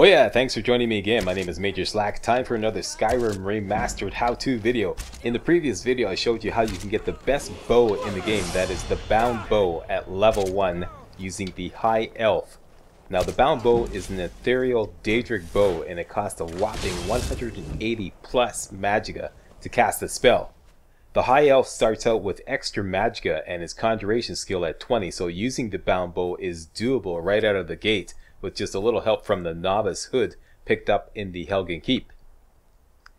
Oh yeah, thanks for joining me again. My name is Major Slack. Time for another Skyrim Remastered how-to video. In the previous video I showed you how you can get the best bow in the game, that is the bound bow at level 1 using the High Elf. Now the bound bow is an ethereal Daedric bow and it costs a whopping 180 plus Magicka to cast the spell. The High Elf starts out with extra Magicka and his conjuration skill at 20, so using the bound bow is doable right out of the gate, with just a little help from the novice hood picked up in the Helgen Keep.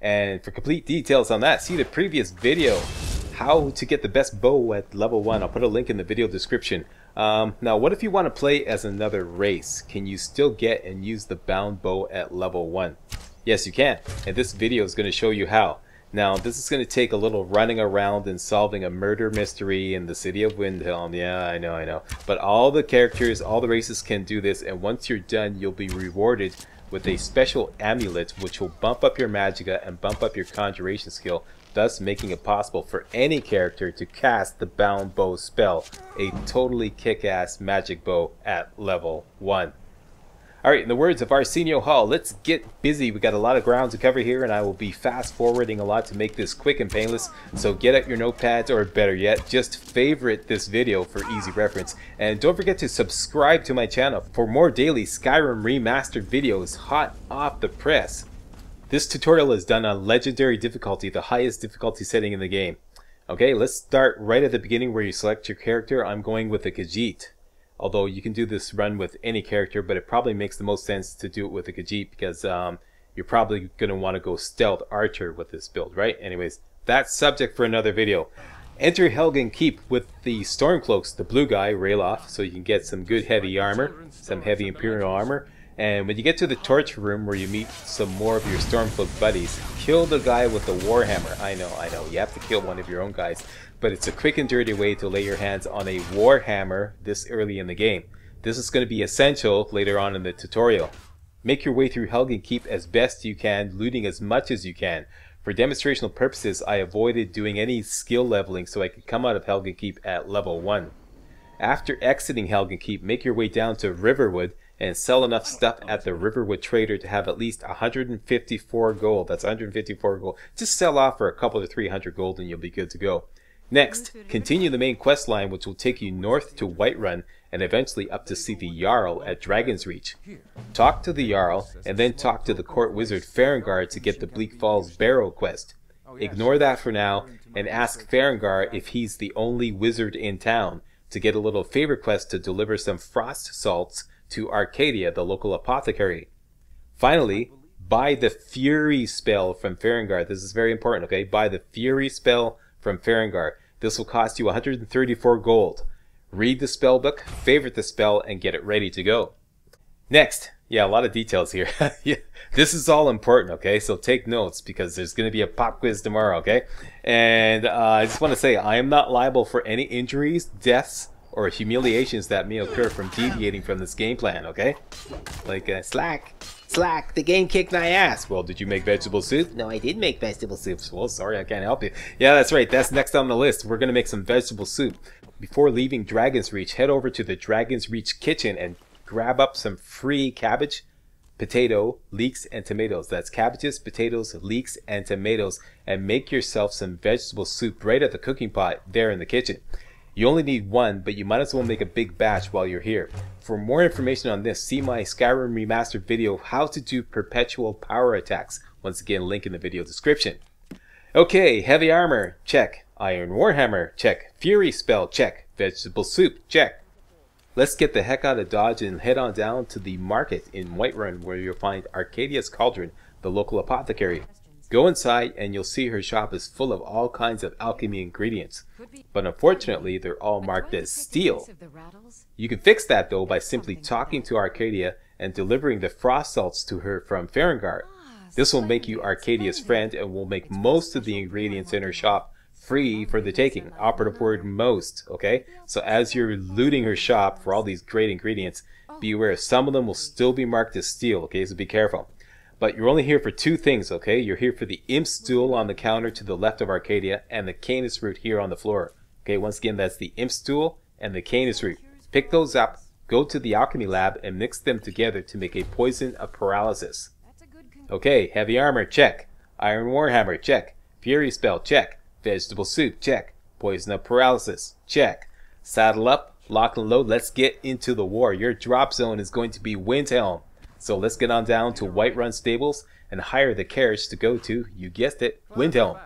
And for complete details on that, see the previous video, how to get the best bow at level 1. I'll put a link in the video description. Now what if you want to play as another race? Can you still get and use the bound bow at level 1? Yes, you can, and this video is going to show you how. Now this is going to take a little running around and solving a murder mystery in the city of Windhelm. Yeah, I know. But all the characters, all the races can do this, and once you're done, you'll be rewarded with a special amulet which will bump up your Magicka and bump up your conjuration skill, thus making it possible for any character to cast the bound bow spell, a totally kick-ass magic bow at level 1. Alright, in the words of Arsenio Hall, let's get busy. We got a lot of ground to cover here, and I will be fast forwarding a lot to make this quick and painless. So get out your notepads, or better yet, just favorite this video for easy reference. And don't forget to subscribe to my channel for more daily Skyrim Remastered videos hot off the press. This tutorial is done on Legendary difficulty, the highest difficulty setting in the game. Okay, let's start right at the beginning where you select your character. I'm going with a Khajiit. Although you can do this run with any character, but it probably makes the most sense to do it with a Khajiit because you're probably going to want to go stealth archer with this build, right? Anyways, that's subject for another video. Enter Helgen Keep with the Stormcloaks, the blue guy, Ralof, so you can get some good heavy armor, some heavy Imperial armor. And when you get to the torch room where you meet some more of your Stormcloak buddies, kill the guy with the Warhammer. I know, you have to kill one of your own guys. But it's a quick and dirty way to lay your hands on a Warhammer this early in the game. This is going to be essential later on in the tutorial. Make your way through Helgen Keep as best you can, looting as much as you can. For demonstrational purposes, I avoided doing any skill leveling so I could come out of Helgen Keep at level 1. After exiting Helgen Keep, make your way down to Riverwood and sell enough stuff at the Riverwood Trader to have at least 154 gold. That's 154 gold. Just sell off for a couple to 300 gold and you'll be good to go. Next, continue the main quest line, which will take you north to Whiterun and eventually up to see the Jarl at Dragon's Reach. Talk to the Jarl and then talk to the court wizard Farengar to get the Bleak Falls Barrow quest. Ignore that for now and ask Farengar if he's the only wizard in town to get a little favor quest to deliver some frost salts to Arcadia, the local apothecary. Finally, buy the Fury spell from Farengar. This is very important, okay? Buy the Fury spell from Farengar. This will cost you 134 gold. Read the spell book, favorite the spell, and get it ready to go. Next, yeah, a lot of details here. Yeah, this is all important, okay? So take notes because there's going to be a pop quiz tomorrow, okay? And I just want to say I am not liable for any injuries, deaths, or humiliations that may occur from deviating from this game plan, okay? Like, Slack, the game kicked my ass. Well, did you make vegetable soup? No, I did make vegetable soup. Well, sorry, I can't help you. Yeah, that's right. That's next on the list. We're going to make some vegetable soup. Before leaving Dragon's Reach, head over to the Dragon's Reach kitchen and grab up some free cabbage, potato, leeks, and tomatoes. That's cabbages, potatoes, leeks, and tomatoes. And make yourself some vegetable soup right at the cooking pot there in the kitchen. You only need one, but you might as well make a big batch while you're here. For more information on this, see my Skyrim Remastered video, How to Do Perpetual Power Attacks. Once again, link in the video description. Okay, heavy armor, check. Iron Warhammer, check. Fury spell, check. Vegetable soup, check. Let's get the heck out of Dodge and head on down to the market in Whiterun where you'll find Arcadia's Cauldron, the local apothecary. Go inside and you'll see her shop is full of all kinds of alchemy ingredients. But unfortunately, they're all marked as steel. You can fix that though by simply talking to Arcadia and delivering the frost salts to her from Farengar. This will make you Arcadia's friend and will make most of the ingredients in her shop free for the taking. Operative word most, okay? So as you're looting her shop for all these great ingredients, be aware some of them will still be marked as steel, okay? So be careful. But you're only here for two things, okay? You're here for the imp stool on the counter to the left of Arcadia and the canis root here on the floor. Okay, once again, that's the imp stool and the canis root. Pick those up, Go to the alchemy lab and mix them together to make a poison of paralysis. Okay, heavy armor, check. Iron warhammer, check. Fury spell, check. Vegetable soup, check. Poison of paralysis, check. Saddle up, lock and load, let's get into the war. Your drop zone is going to be Windhelm. So let's get on down to Whiterun Stables and hire the carriage to go to, you guessed it, Windhelm.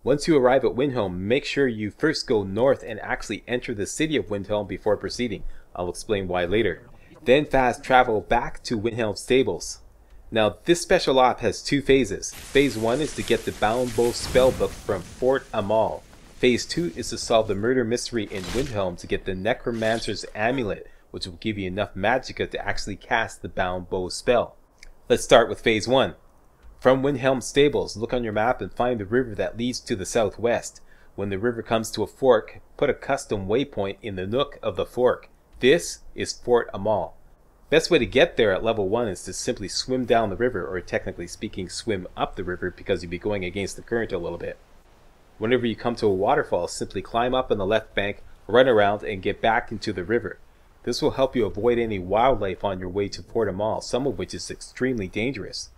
Once you arrive at Windhelm, make sure you first go north and actually enter the city of Windhelm before proceeding. I'll explain why later. Then fast travel back to Windhelm Stables. Now this special op has two phases. Phase 1 is to get the Bound Bow spellbook from Fort Amal. Phase 2 is to solve the murder mystery in Windhelm to get the Necromancer's Amulet, which will give you enough magicka to actually cast the Bound Bow spell. Let's start with Phase 1. From Windhelm Stables, look on your map and find the river that leads to the southwest. When the river comes to a fork, put a custom waypoint in the nook of the fork. This is Fort Amal. Best way to get there at level 1 is to simply swim down the river, or technically speaking swim up the river, because you'll be going against the current a little bit. Whenever you come to a waterfall, simply climb up on the left bank, run around and get back into the river. This will help you avoid any wildlife on your way to Fort Amal, some of which is extremely dangerous.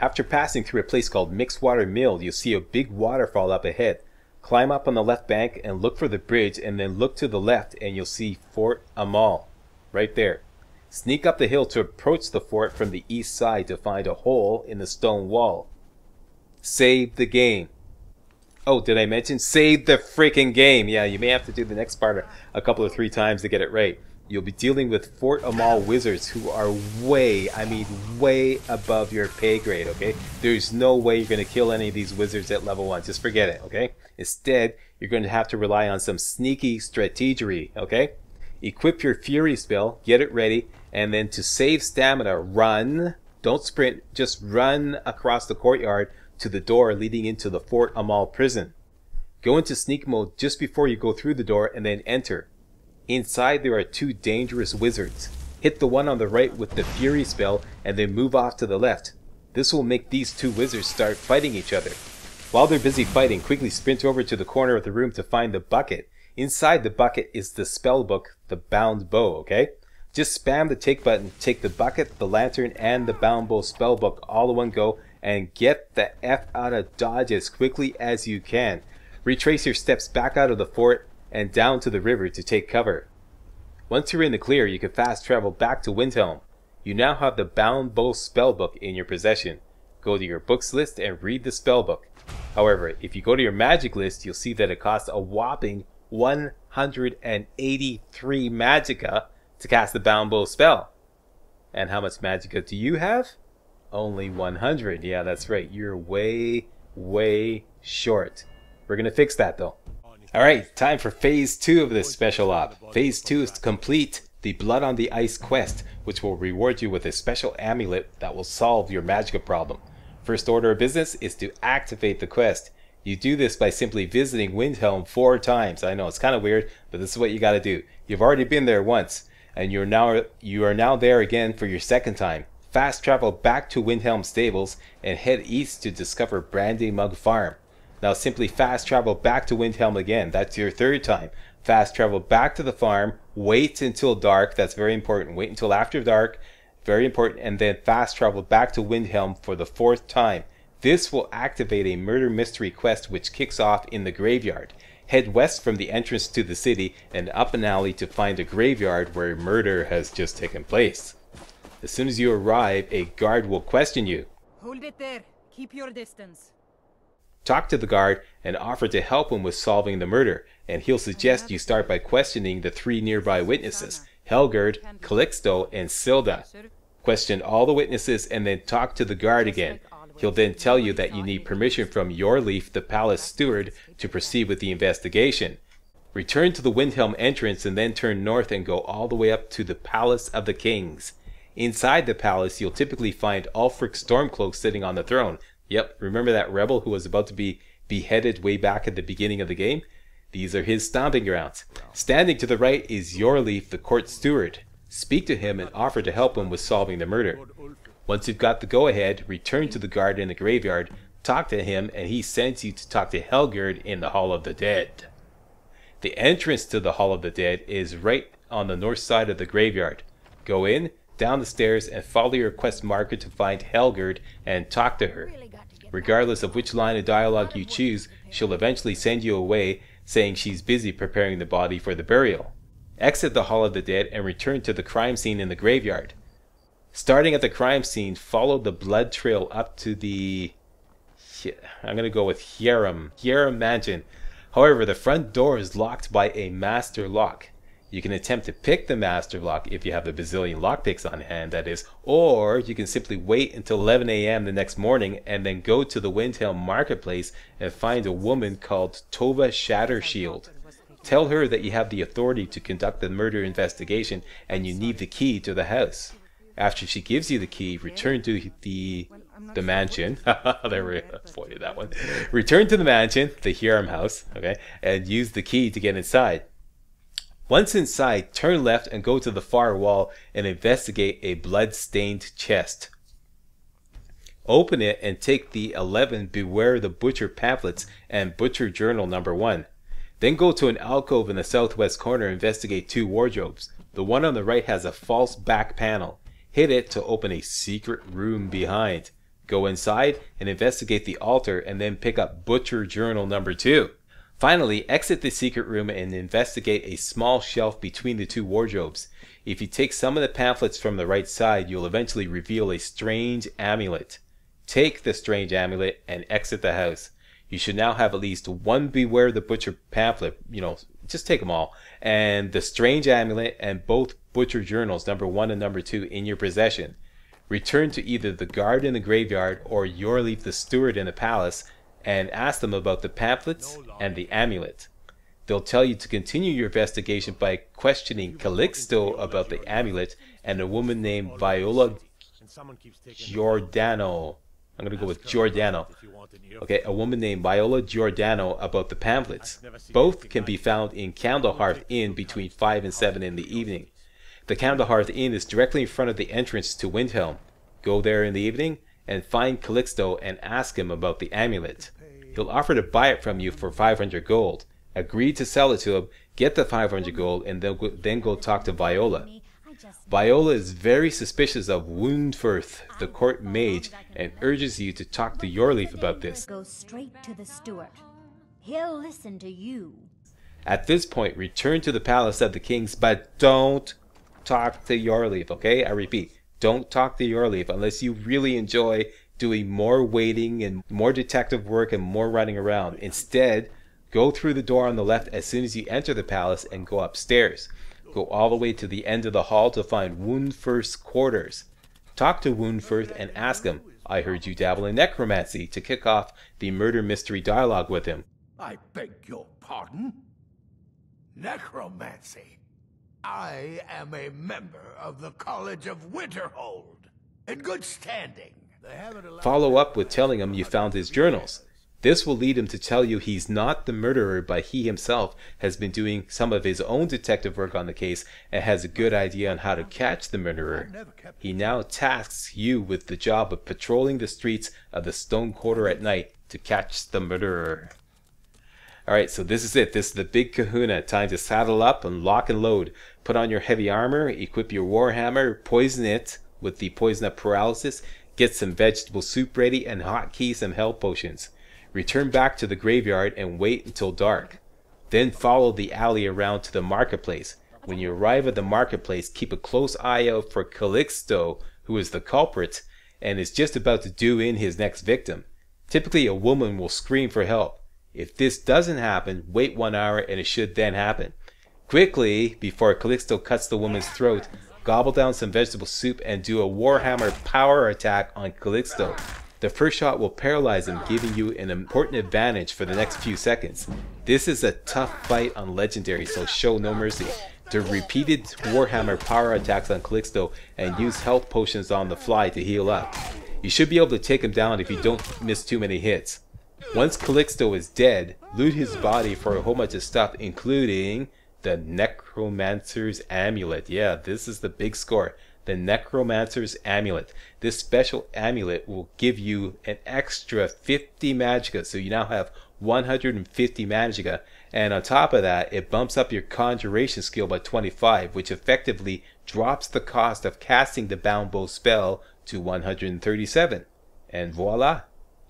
After passing through a place called Mixwater Mill, you'll see a big waterfall up ahead. Climb up on the left bank and look for the bridge, and then look to the left and you'll see Fort Amal, right there. Sneak up the hill to approach the fort from the east side to find a hole in the stone wall. Save the game. Oh, did I mention save the freaking game? Yeah, you may have to do the next part a couple or 3 times to get it right. You'll be dealing with Fort Amal wizards who are way, I mean way above your pay grade, okay? There's no way you're going to kill any of these wizards at level 1. Just forget it, okay? Instead, you're going to have to rely on some sneaky strategery, okay? Equip your Fury spell, get it ready, and then to save stamina, run. Don't sprint, just run across the courtyard to the door leading into the Fort Amal prison. Go into sneak mode just before you go through the door and then enter. Inside there are 2 dangerous wizards. Hit the one on the right with the Fury spell and then move off to the left. This will make these 2 wizards start fighting each other. While they're busy fighting, quickly sprint over to the corner of the room to find the bucket. Inside the bucket is the spellbook, the Bound Bow, okay? Just spam the take button, take the bucket, the lantern, and the Bound Bow spellbook all in one go, and get the F out of Dodge as quickly as you can. Retrace your steps back out of the fort and down to the river to take cover. Once you're in the clear, you can fast travel back to Windhelm. You now have the Bound Bow spellbook in your possession. Go to your books list and read the spellbook. However, if you go to your magic list, you'll see that it costs a whopping 183 magicka to cast the Bound Bow spell. And how much magicka do you have? Only 100. Yeah, that's right. You're way short. We're going to fix that though. Alright, time for Phase 2 of this special op. Phase 2 is to complete the Blood on the Ice quest, which will reward you with a special amulet that will solve your magicka problem. First order of business is to activate the quest. You do this by simply visiting Windhelm 4 times. I know it's kind of weird, but this is what you got to do. You've already been there once, and you are now there again for your second time. Fast travel back to Windhelm Stables and head east to discover Brandy Mug Farm. Now simply fast travel back to Windhelm again. That's your third time. Fast travel back to the farm. Wait until dark. That's very important. Wait until after dark. Very important. And then fast travel back to Windhelm for the 4th time. This will activate a murder mystery quest which kicks off in the graveyard. Head west from the entrance to the city and up an alley to find a graveyard where murder has just taken place. As soon as you arrive, a guard will question you. Hold it there. Keep your distance. Talk to the guard and offer to help him with solving the murder, and he'll suggest you start by questioning the 3 nearby witnesses, Helgerd, Calixto, and Silda. Question all the witnesses and then talk to the guard again. He'll then tell you that you need permission from Yorleaf, the palace steward, to proceed with the investigation. Return to the Windhelm entrance and then turn north and go all the way up to the Palace of the Kings. Inside the palace, you'll typically find Ulfric Stormcloak sitting on the throne. Yep, remember that rebel who was about to be beheaded way back at the beginning of the game? These are his stomping grounds. Standing to the right is Yorleaf, the court steward. Speak to him and offer to help him with solving the murder. Once you've got the go-ahead, return to the guard in the graveyard, talk to him, and he sends you to talk to Helgerd in the Hall of the Dead. The entrance to the Hall of the Dead is right on the north side of the graveyard. Go in, down the stairs, and follow your quest marker to find Helgerd and talk to her. Regardless of which line of dialogue you choose, she'll eventually send you away, saying she's busy preparing the body for the burial. Exit the Hall of the Dead and return to the crime scene in the graveyard. Starting at the crime scene, follow the blood trail up to the... I'm going to go with Hiram Mansion. However, the front door is locked by a master lock. You can attempt to pick the master lock if you have the bazillion lockpicks on hand, that is, or you can simply wait until 11 a.m. the next morning and then go to the Windhelm marketplace and find a woman called Tova Shattershield. Tell her that you have the authority to conduct the murder investigation and you need the key to the house. After she gives you the key, return to the mansion. There we avoided that one. Return to the mansion, the Hiram house, okay, and use the key to get inside. Once inside, turn left and go to the far wall and investigate a blood-stained chest. Open it and take the 11 Beware the Butcher pamphlets and Butcher Journal number 1. Then go to an alcove in the southwest corner and investigate 2 wardrobes. The one on the right has a false back panel. Hit it to open a secret room behind. Go inside and investigate the altar and then pick up Butcher Journal number 2. Finally, exit the secret room and investigate a small shelf between the 2 wardrobes. If you take some of the pamphlets from the right side, you'll eventually reveal a strange amulet. Take the strange amulet and exit the house. You should now have at least 1 Beware the Butcher pamphlet, just take them all, and the strange amulet and both Butcher Journals number 1 and number 2 in your possession. Return to either the guard in the graveyard or Yorleaf the steward in the palace and ask them about the pamphlets and the amulet. They'll tell you to continue your investigation by questioning Calixto about the amulet and a woman named Viola Giordano. I'm going to go with Giordano. Okay, a woman named Viola Giordano about the pamphlets. Both can be found in Candlehearth Inn between 5 and 7 in the evening. The Candlehearth Inn is directly in front of the entrance to Windhelm. Go there in the evening and find Calixto and ask him about the amulet. He'll offer to buy it from you for 500 gold. Agree to sell it to him, get the 500 gold, and then go talk to Viola. Viola is very suspicious of Woundfirth, the court mage, and urges you to talk to Yorleaf about this. Go straight to the steward. He'll listen to you. At this point, return to the palace of the kings, but don't talk to Yorleaf, okay? I repeat, don't talk to Yorleaf unless you really enjoy doing more waiting and more detective work and more running around. Instead, go through the door on the left as soon as you enter the palace and go upstairs. Go all the way to the end of the hall to find Woundfirth's quarters. Talk to Woundfirth and ask him, I heard you dabble in necromancy, to kick off the murder mystery dialogue with him. I beg your pardon? Necromancy? I am a member of the College of Winterhold, in good standing. Follow up with telling him you found his journals. This will lead him to tell you he's not the murderer, but he himself has been doing some of his own detective work on the case and has a good idea on how to catch the murderer. He now tasks you with the job of patrolling the streets of the Stone Quarter at night to catch the murderer. Alright, so this is it. This is the big kahuna. Time to saddle up and lock and load. Put on your heavy armor, equip your warhammer, poison it with the poison of paralysis, get some vegetable soup ready, and hotkey some health potions. Return back to the graveyard and wait until dark. Then follow the alley around to the marketplace. When you arrive at the marketplace, keep a close eye out for Calixto, who is the culprit and is just about to do in his next victim. Typically, a woman will scream for help. If this doesn't happen, wait 1 hour and it should then happen. Quickly, before Calixto cuts the woman's throat, gobble down some vegetable soup and do a Warhammer power attack on Calixto. The first shot will paralyze him, giving you an important advantage for the next few seconds. This is a tough fight on Legendary, so show no mercy. Do repeated Warhammer power attacks on Calixto and use health potions on the fly to heal up. You should be able to take him down if you don't miss too many hits. Once Calixto is dead, loot his body for a whole bunch of stuff, including the Necromancer's Amulet. Yeah, this is the big score. The Necromancer's Amulet. This special amulet will give you an extra 50 magicka, so you now have 150 magicka, And on top of that, it bumps up your conjuration skill by 25, which effectively drops the cost of casting the bound bow spell to 137. And voila,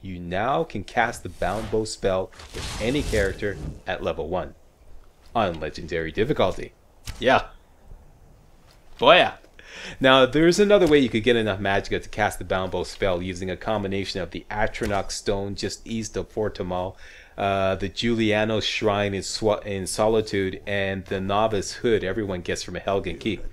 you now can cast the bound bow spell with any character at level 1 on legendary difficulty. Yeah. Boya. Now, there's another way you could get enough magicka to cast the bound bow spell using a combination of the Atronach stone just east of Fort Tamal, the Giuliano shrine in Solitude, and the novice hood everyone gets from a Helgen Keep.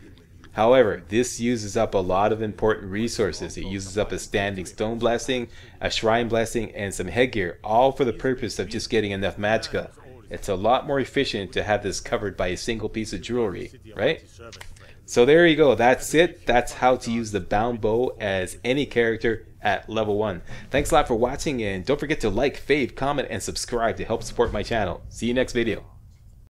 However, this uses up a lot of important resources. It uses up a standing stone blessing, a shrine blessing, and some headgear, all for the purpose of just getting enough magicka. It's a lot more efficient to have this covered by a single piece of jewelry, right? So there you go. That's it. That's how to use the bound bow as any character at level 1. Thanks a lot for watching, and don't forget to like, fave, comment, and subscribe to help support my channel. See you next video.